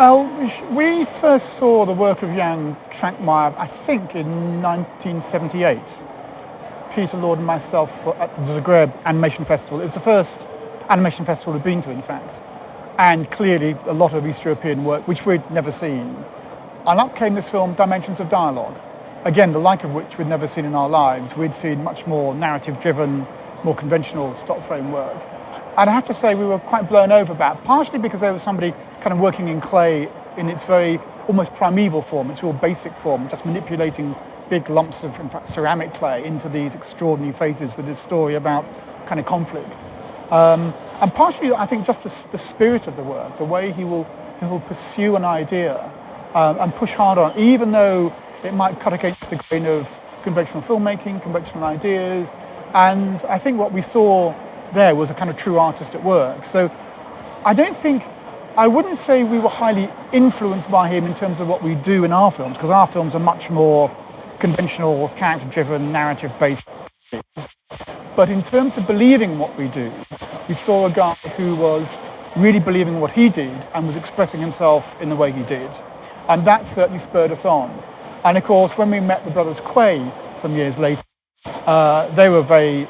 Well, we first saw the work of Jan Trankmeyer, I think, in 1978. Peter Lord and myself were at the Zagreb Animation Festival. It's the first animation festival we've been to, in fact. And clearly a lot of East European work, which we'd never seen. And up came this film, Dimensions of Dialogue. Again, the like of which we'd never seen in our lives. We'd seen much more narrative-driven, more conventional stop frame work. And I have to say we were quite blown over by it, partially because there was somebody kind of working in clay in its very almost primeval form, its real basic form, just manipulating big lumps of, in fact, ceramic clay into these extraordinary faces with this story about kind of conflict. And partially, I think, just the spirit of the work, the way he will pursue an idea and push hard on, even though it might cut against the grain of conventional filmmaking, conventional ideas. And I think what we saw there was a kind of true artist at work. So I wouldn't say we were highly influenced by him in terms of what we do in our films, because our films are much more conventional, character-driven, narrative-based. But in terms of believing what we do, we saw a guy who was really believing what he did and was expressing himself in the way he did. And that certainly spurred us on. And of course, when we met the brothers Quay some years later, they were very,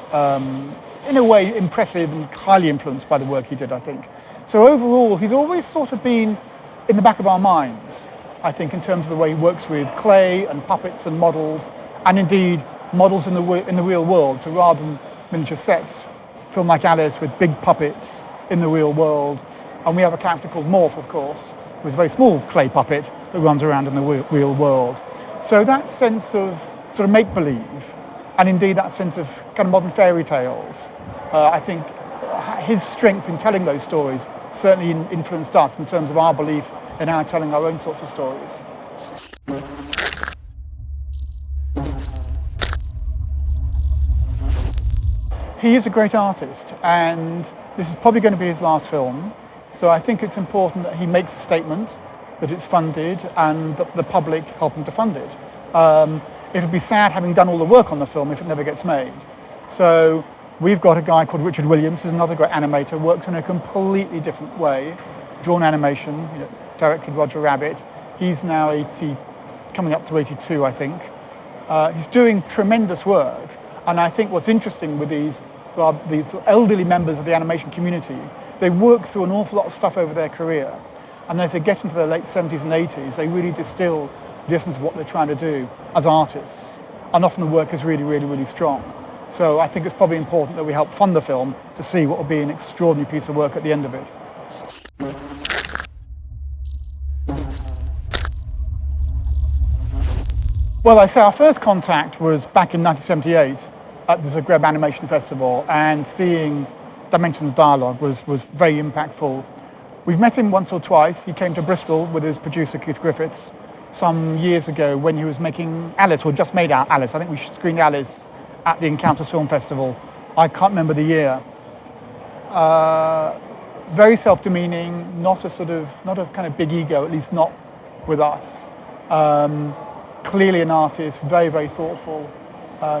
in a way, impressive and highly influenced by the work he did, I think. So overall, he's always sort of been in the back of our minds, I think, in terms of the way he works with clay and puppets and models, and indeed models in the real world. So rather than miniature sets, a film like Alice with big puppets in the real world. And we have a character called Morph, of course, who's a very small clay puppet that runs around in the real world. So that sense of sort of make-believe, and indeed that sense of kind of modern fairy tales, I think his strength in telling those stories certainly influenced us in terms of our belief in our telling our own sorts of stories. He is a great artist, and this is probably going to be his last film, so I think it's important that he makes a statement, that it's funded, and that the public help him to fund it. It would be sad, having done all the work on the film, if it never gets made. So we've got a guy called Richard Williams, who's another great animator, works in a completely different way, drawn animation, directed Roger Rabbit. He's now 80, coming up to 82, I think. He's doing tremendous work, and I think what's interesting with these elderly members of the animation community, they work through an awful lot of stuff over their career, and as they get into their late 70s and 80s, they really distill the essence of what they're trying to do as artists, and often the work is really, really, really strong. So I think it's probably important that we help fund the film to see what will be an extraordinary piece of work at the end of it. Well, I say our first contact was back in 1978 at the Zagreb Animation Festival, and seeing Dimensions of Dialogue was very impactful. We've met him once or twice. He came to Bristol with his producer Keith Griffiths some years ago when he was making Alice, or just made out Alice. I think we screened Alice at the Encounters Film Festival. I can't remember the year. Very self-demeaning, not a kind of big ego, at least not with us. Clearly an artist, very, very thoughtful,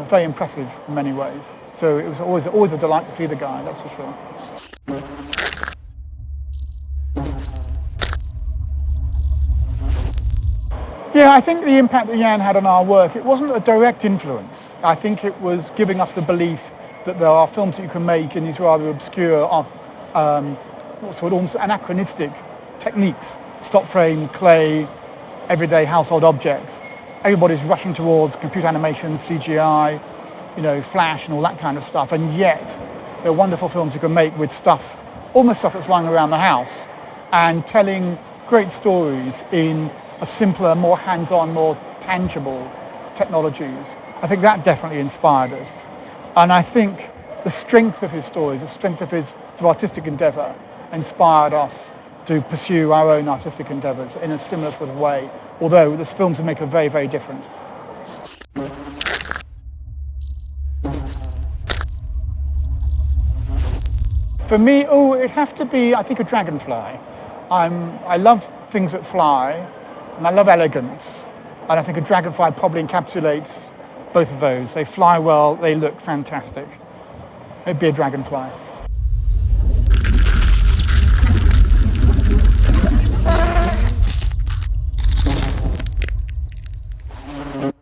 very impressive in many ways. So it was always a delight to see the guy, that's for sure. Yeah, I think the impact that Jan had on our work, it wasn't a direct influence. I think it was giving us the belief that there are films that you can make in these rather obscure, almost anachronistic techniques, stop frame, clay, everyday household objects. Everybody's rushing towards computer animation, CGI, Flash and all that kind of stuff, and yet there are wonderful films you can make with stuff, almost stuff that's lying around the house, and telling great stories in a simpler, more hands-on, more tangible technologies. I think that definitely inspired us. And I think the strength of his stories, the strength of his sort of artistic endeavour inspired us to pursue our own artistic endeavours in a similar sort of way, although the films we make are very, very different. For me, it'd have to be, I think, a dragonfly. I love things that fly, and I love elegance, and I think a dragonfly probably encapsulates both of those. They fly well, they look fantastic. It'd be a dragonfly.